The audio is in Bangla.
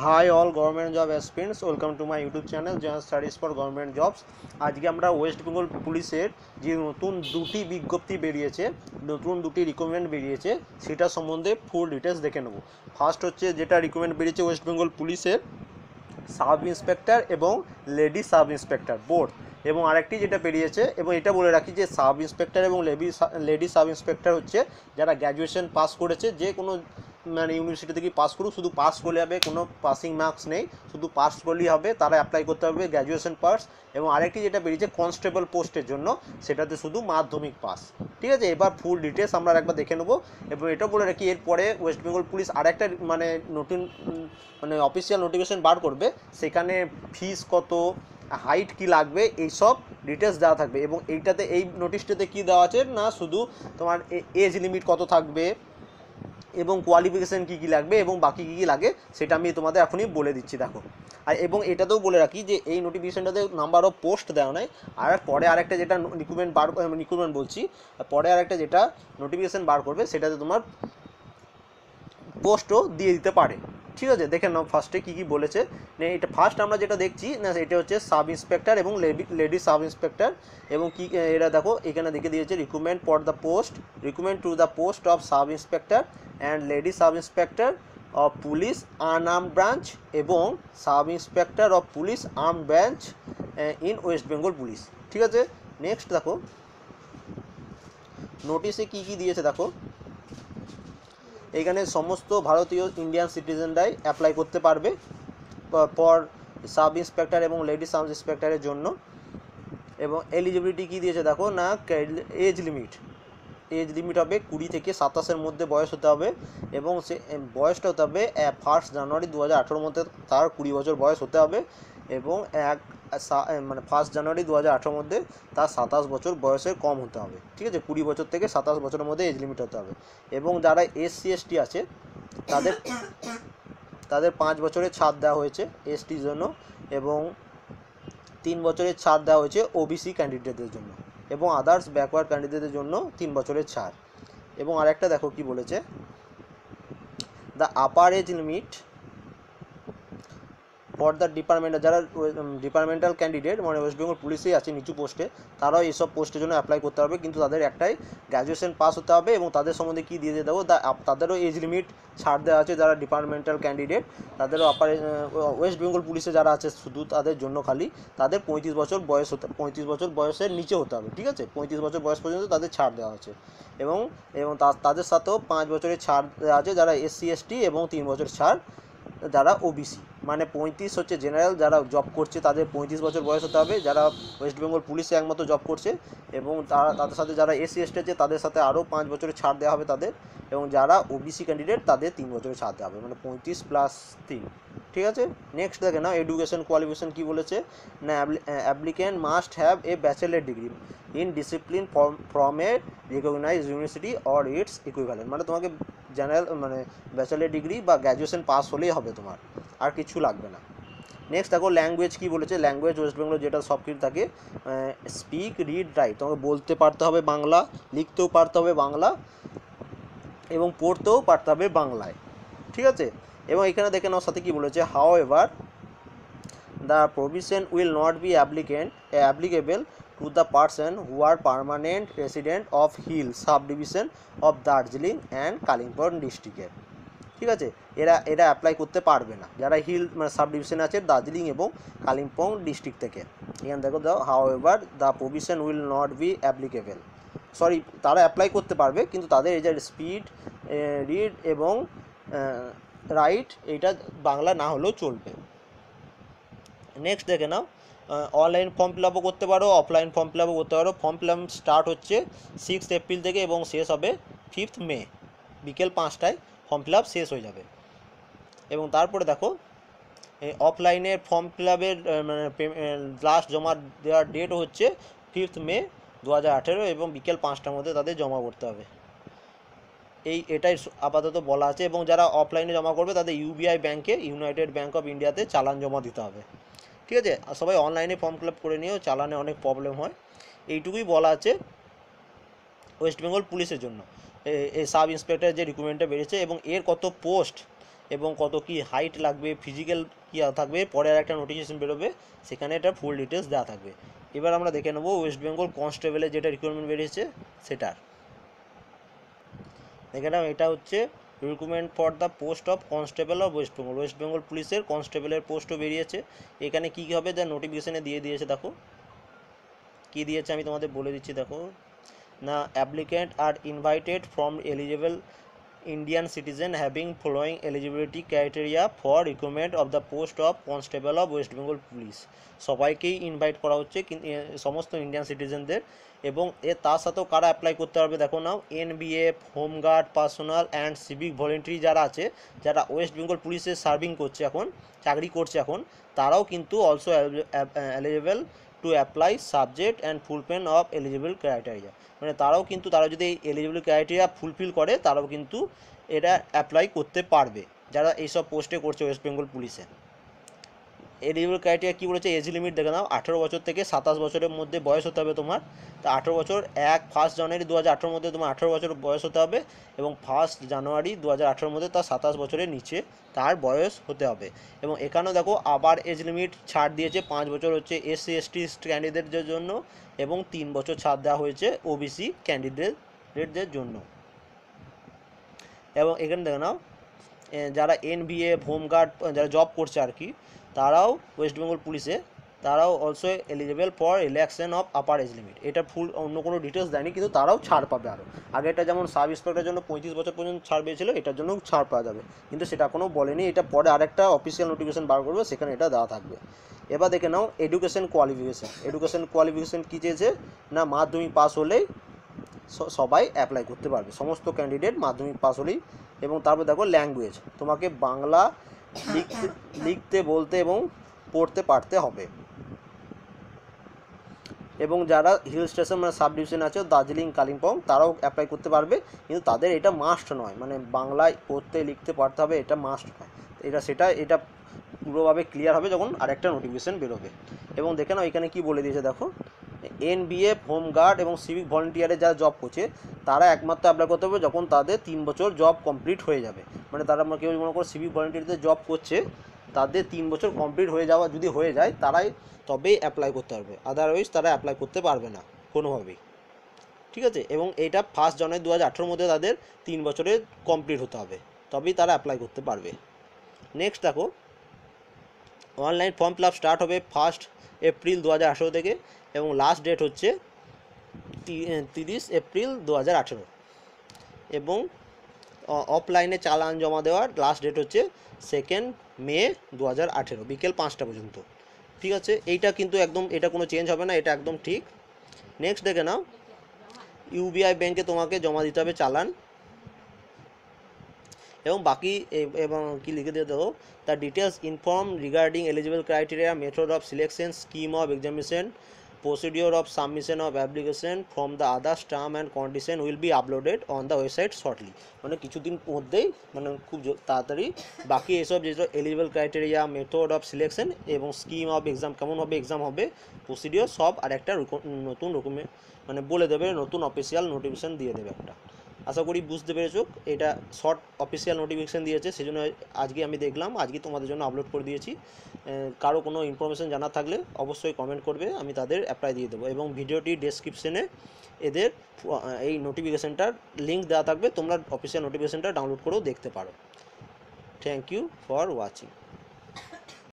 High all government job aspirants, welcome to my YouTube channel join studies for government jobs. আজকে আমরা ওয়েস্ট বেঙ্গল পুলিশের যে নতুন দুটি বিজ্ঞপ্তি বেরিয়েছে, নতুন দুটি রিক্রুটমেন্ট বেরিয়েছে, সেটা সম্বন্ধে ফুল ডিটেলস দেখে নেব। ফার্স্ট হচ্ছে যেটা রিক্রুটমেন্ট বেরিয়েছে ওয়েস্ট বেঙ্গল পুলিশের সাব ইন্সপেক্টর এবং লেডি সাব ইন্সপেক্টর বোর্ড, এবং আরেকটি যেটা বেরিয়েছে, এবং এটা বলে রাখি যে সাব ইন্সপেক্টর এবং লেডি সাব ইন্সপেক্টর হচ্ছে যারা গ্র্যাজুয়েশন পাস করেছে, যে কোনো মানে ইউনিভার্সিটি থেকে পাস করুক, শুধু পাস করলে হবে, কোনো পাসিং মার্কস নেই, শুধু পাস করলেই হবে, তারা অ্যাপ্লাই করতে হবে গ্র্যাজুয়েশন পাস। এবং আরেকটি যেটা বেরিয়েছে কনস্টেবল পোস্টের জন্য, সেটাতে শুধু মাধ্যমিক পাস। ঠিক আছে, এবার ফুল ডিটেলস আমরা একবার দেখে নেবো। এবং এটা বলে রাখি এরপরে ওয়েস্ট বেঙ্গল পুলিশ আরেকটা মানে নতুন মানে অফিসিয়াল নোটিফিকেশন বার করবে, সেখানে ফিস কত, হাইট কি লাগবে, এইসব ডিটেলস দেওয়া থাকবে। এবং এইটাতে এই নোটিশটাতে কি দেওয়া আছে না, শুধু তোমার এজ লিমিট কত থাকবে এবং কোয়ালিফিকেশান কী কী লাগবে এবং বাকি কী কী লাগে সেটা আমি তোমাদের এখনই বলে দিচ্ছি। দেখো, আর এবং এটাতেও বলে রাখি যে এই নোটিফিকেশানটাতে নাম্বার অফ পোস্ট দেওয়া নয়, আর পরে আরেকটা যেটা রিক্রুটমেন্ট বলছি, পরে আরেকটা যেটা নোটিফিকেশান বার করবে সেটাতে তোমার পোস্টও দিয়ে দিতে পারে। ঠিক আছে, দেখে নাও ফার্স্টে কী কী বলেছে। এটা ফার্স্ট আমরা যেটা দেখছি না, এটা হচ্ছে সাব ইন্সপেক্টর এবং লেডি সাব ইন্সপেক্টর। এবং কি এটা দেখো, এখানে দেখে দিয়েছে recruitment for the post, recruitment to the post of sub inspector and lady sub inspector of police unarmed branch এবং sub inspector of police arm branch in West Bengal police. ঠিক আছে, নেক্সট দেখো নোটিশে কী কী দিয়েছে। দেখো, এখানে সমস্ত ভারতীয় ইন্ডিয়ান সিটিজেনরাই অ্যাপ্লাই করতে পারবে ফর সাব ইন্সপেক্টর এবং লেডি সাব ইন্সপেক্টরের জন্য। এবং এলিজিবিলিটি কী দিয়েছে দেখো না, এজ লিমিট হবে 20 থেকে 27-এর মধ্যে বয়স হতে হবে, এবং সে বয়সটা হতে হবে 1 জানুয়ারি 2018 মধ্যে তার 20 বছর বয়স হতে হবে, এবং মানে 1 জানুয়ারি 2018 মধ্যে তার 27 বছর বয়সের কম হতে হবে। ঠিক আছে, 20 বছর থেকে 27 বছরের মধ্যে এজ লিমিট হতে হবে। এবং যারা SC ST আছে তাদের তাদের 5 বছরের ছাড় দেওয়া হয়েছে এসটির জন্য, এবং 3 বছরের ছাড় দেওয়া হয়েছে OBC ক্যান্ডিডেটদের জন্য, এবং আদার্স ব্যাকওয়ার্ড ক্যান্ডিডেটদের জন্য 3 বছরের ছাড়। এবং আরেকটা দেখো কি বলেছে, the upper age limit for the department, যারা ডিপার্টমেন্টাল ক্যান্ডিডেট মানে ওয়েস্ট বেঙ্গল পুলিশেই আছে নিচু পোস্টে, তারাও এইসব পোস্টের জন্য অ্যাপ্লাই করতে হবে, কিন্তু তাদের একটাই গ্র্যাজুয়েশন পাস হতে হবে। এবং তাদের সম্বন্ধে কী দিয়ে দেবো, তাদেরও এজ লিমিট ছাড় দেওয়া আছে, যারা ডিপার্টমেন্টাল ক্যান্ডিডেট তাদেরও ওয়েস্ট বেঙ্গল পুলিশে যারা আছে শুধু তাদের জন্য খালি তাদের 35 বছর বয়স 35 বছর বয়সের নিচে হতে হবে। ঠিক আছে, 35 বছর বয়স পর্যন্ত তাদের ছাড় দেওয়া আছে। এবং এবং তাদের সাথেও 5 বছরের ছাড় দেওয়া আছে যারা SC ST, এবং 3 বছর ছাড় যারা OBC। মানে 35 হচ্ছে জেনারেল, যারা জব করছে তাদের 35 বছর বয়স হতে হবে, যারা ওয়েস্ট বেঙ্গল পুলিশে একমাত্র জব করছে, এবং তাদের সাথে যারা SC ST আছে তাদের সাথে আরও 5 বছরের ছাড় দেওয়া হবে তাদের, এবং যারা OBC ক্যান্ডিডেট তাদের 3 বছরের ছাড় দেওয়া হবে, মানে 35 + 3। ঠিক আছে, নেক্সট দেখে না এডুকেশন কোয়ালিফিকেশন কী বলেছে না, applicant must have a bachelor degree in discipline from a recognise university or its equivalent. মানে তোমাকে জেনারেল মানে ব্যাচেলার ডিগ্রি বা গ্র্যাজুয়েশন পাস হলেই হবে, তোমার আর কিছু লাগবে না। নেক্সট দেখো ল্যাঙ্গুয়েজ কী বলেছে, ল্যাঙ্গুয়েজ ওয়েস্ট বেঙ্গল যেটা সব কিছু থাকে, স্পিক রিড রাইট, তোমাকে বলতে পারতে হবে বাংলা, লিখতেও পারতে হবে বাংলা, এবং পড়তেও পারতে হবে বাংলায়। ঠিক আছে, এবং এখানে দেখে নাও সাথে কী বলেছে, how ever the provision will not be applicable to the person who are permanent resident of Hill subdivision of Darjeeling and Kalimpong ডিস্ট্রিক্টের। ঠিক আছে, এরা অ্যাপ্লাই করতে পারবে না যারা হিল মানে সাব ডিভিশন আছে দার্জিলিং এবং কালিম্পং ডিস্ট্রিক্ট থেকে। এখানে দেখো দাও, how ever the provision will not be applicable, sorry তারা অ্যাপ্লাই করতে পারবে কিন্তু তাদের এই যে স্পিড রিড এবং রাইট এইটা বাংলা না হলেও চলবে। নেক্সট দেখে নাও, অনলাইন ফর্ম ফিল আপও করতে পারো, অফলাইন ফর্ম ফিল আপও করতে পারো। ফর্ম ফিল আপ স্টার্ট হচ্ছে 6 এপ্রিল থেকে এবং শেষ হবে 5 মে বিকেল 5টায় ফর্ম ফিল আপ শেষ হয়ে যাবে। এবং তারপরে দেখো অফলাইনের ফর্ম ফিল আপের মানে লাস্ট জমা দেওয়ার ডেট হচ্ছে 5 মে 2018, এবং বিকেল 5টার মধ্যে তাদের জমা করতে হবে। এটাই আপাতত বলা আছে। এবং যারা অফলাইনে জমা করবে তাদের UBI ব্যাঙ্কে, ইউনাইটেড ব্যাঙ্ক অফ ইন্ডিয়াতে চালান জমা দিতে হবে। ঠিক আছে, আর সবাই অনলাইনে ফর্ম ফিল আপ করে নিয়েও, চালানে অনেক প্রবলেম হয়। এইটুকুই বলা আছে ওয়েস্ট বেঙ্গল পুলিশের জন্য এই সাব ইন্সপেক্টর যে রিক্রুটমেন্টটা বেরিয়েছে, এবং এর কত পোস্ট এবং কত কি হাইট লাগবে, ফিজিক্যাল কী থাকবে, পরে আর একটা নোটিফিকেশন বেরোবে, সেখানে এটা ফুল ডিটেলস দেওয়া থাকবে। এবার আমরা দেখে নেবো ওয়েস্ট বেঙ্গল কনস্টেবলের যেটা রিক্রুটমেন্ট বেরিয়েছে সেটার। দেখে নাও, এটা হচ্ছে recruitment for the post of constable of West Bengal. West Bengal পুলিশের কনস্টেবলের পোস্টও বেরিয়েছে। এখানে কী কী হবে যা নোটিফিকেশানে দিয়ে দিয়েছে, দেখো কী দিয়েছে আমি তোমাদের বলে দিচ্ছি। দেখো না, applicant are invited from eligible Indian citizen having following eligibility criteria for recruitment of the post of constable of West Bengal Police। সবাইকেই ইনভাইট করা হচ্ছে, সমস্ত ইন্ডিয়ান সিটিজেনদের। এবং তার সাথেও কারা অ্যাপ্লাই করতে পারবে দেখো নাও, NVF, home guard, personal and civic volunteer যারা আছে, যারা ওয়েস্ট বেঙ্গল পুলিশে সার্ভিং করছে এখন, চাকরি করছে এখন, তারাও কিন্তু also eligible to apply subject and fulfil of eligible criteria. মানে তারাও কিন্তু, তারা যদি এই এলিজিবল ক্রাইটেরিয়া ফুলফিল করে, তারাও কিন্তু এটা অ্যাপ্লাই করতে পারবে, যারা এইসব পোস্টে করছে ওয়েস্ট বেঙ্গল পুলিশে। এলিজিবল ক্রাইটেরিয়া কী বলেছে, এজ লিমিট দেখে নাও, 18 বছর থেকে 27 বছরের মধ্যে বয়স হতে হবে তোমার। তা 18 বছর 1 জানুয়ারি 2018 মধ্যে তোমার 18 বছর বয়স হতে হবে, এবং 1 জানুয়ারি 2018 মধ্যে তার 27 বছরের নিচে তার বয়স হতে হবে। এবং এখানেও দেখো আবার এজ লিমিট ছাড় দিয়েছে, 5 বছর হচ্ছে SC ST ক্যান্ডিডেটদের জন্য, এবং 3 বছর ছাড় দেওয়া হয়েছে OBC ক্যান্ডিডেটদের জন্য। এবং এখানে দেখে নাও, যারা এনভিএফ, হোমগার্ড যারা জব করছে আর কি, তারাও ওয়েস্ট বেঙ্গল পুলিশে, তারাও also eligible for relaxation of upper age limit. এটা ফুল অন্য কোনো ডিটেলস দেয়নি, কিন্তু তারাও ছাড় পাবে আরও। আগেটা যেমন সাব ইন্সপেক্টরের জন্য 35 বছর পর্যন্ত ছাড় পেয়েছিল, এটার জন্য ছাড় পাওয়া যাবে, কিন্তু সেটা কোনো বলেনি। এটা পরে আরেকটা অফিসিয়াল নোটিফিকেশন বার করবে, সেখানে এটা দেওয়া থাকবে। এবার দেখে নাও এডুকেশন কোয়ালিফিকেশান। এডুকেশন কোয়ালিফিকেশান কী চেয়েছে না, মাধ্যমিক পাস হলেই সবাই অ্যাপ্লাই করতে পারবে, সমস্ত ক্যান্ডিডেট মাধ্যমিক পাস হলেই। এবং তারপর দেখো ল্যাঙ্গুয়েজ, তোমাকে বাংলা লিখতে বলতে এবং পড়তে পারতে হবে। এবং যারা হিল স্টেশন মানে সাব ডিভিশন আছে, দার্জিলিং, কালিম্পং, তারাও অ্যাপ্লাই করতে পারবে, কিন্তু তাদের এটা মাস্ট নয়, মানে বাংলায় পড়তে লিখতে পারতে হবে, এটা মাস্ট নয়। এটা পুরোভাবে ক্লিয়ার হবে যখন আরেকটা নোটিফিকেশান বেরোবে। এবং দেখে নাও এখানে কি বলে দিয়েছে দেখো, এনবিএফ, হোমগার্ড এবং সিভিক ভলেন্টিয়ারে যারা জব করছে, তারা একমাত্র অ্যাপ্লাই করতে হবে যখন তাদের 3 বছর জব কমপ্লিট হয়ে যাবে। মানে তারা কেউ মনে করো সিভিক ভলেন্টিয়ারদের জব করছে, তাদের 3 বছর কমপ্লিট যদি হয়ে যায়, তারাই তবেই অ্যাপ্লাই করতে পারবে, আদারওয়াইজ তারা অ্যাপ্লাই করতে পারবে না কোনোভাবেই। ঠিক আছে, এবং এটা 1 জানুয়ারি 2018 মধ্যে তাদের 3 বছরের কমপ্লিট হতে হবে, তবেই তারা অ্যাপ্লাই করতে পারবে। নেক্সট দেখো, online form fill up start হবে 1 এপ্রিল 2018 থেকে, এবং লাস্ট ডেট হচ্ছে 30 এপ্রিল 2018। এবং অফলাইনে চালান জমা দেওয়ার লাস্ট ডেট হচ্ছে 2 মে 2018 বিকেল 5টা পর্যন্ত। ঠিক আছে, এইটা কিন্তু একদম, এটা কোনো চেঞ্জ হবে না, এটা একদম ঠিক। নেক্সট দেখে নাও, ইউবিআই ব্যাংকে তোমাকে জমা দিতে হবে চালান। এবং বাকি এবং কি লিখে দিয়ে দেবো, the details inform regarding eligible criteria, method of selection, scheme of examination, procedure of submission of application from the others term and condition will be uploaded on the website shortly। মানে কিছুদিন মধ্যেই, মানে খুব তাড়াতাড়ি বাকি এসব যেসব eligible criteria, method of selection এবং স্কিম অফ এক্সাম, কেমনভাবে এক্সাম হবে, প্রসিডিওর সব আর একটা নতুন ডকুমেন্ট মানে বলে দেবে, নতুন অফিসিয়াল নোটিফিকেশান দিয়ে দেবে একটা। আশা করি বুঝতে পেরেছো, এটা শর্ট অফিসিয়াল নোটিফিকেশান দিয়েছে, সেই জন্য আজকে আমি দেখলাম, আজকে তোমাদের জন্য আপলোড করে দিয়েছি। কারো কোনো ইনফরমেশান জানা থাকলে অবশ্যই কমেন্ট করবে, আমি তাদের অ্যাপ্লাই দিয়ে দেবো। এবং ভিডিওটি ডেসক্রিপশনে এদের এই নোটিফিকেশানটার লিঙ্ক দেওয়া থাকবে, তোমরা অফিসিয়াল নোটিফিকেশানটা ডাউনলোড করেও দেখতে পারো। Thank you for watching.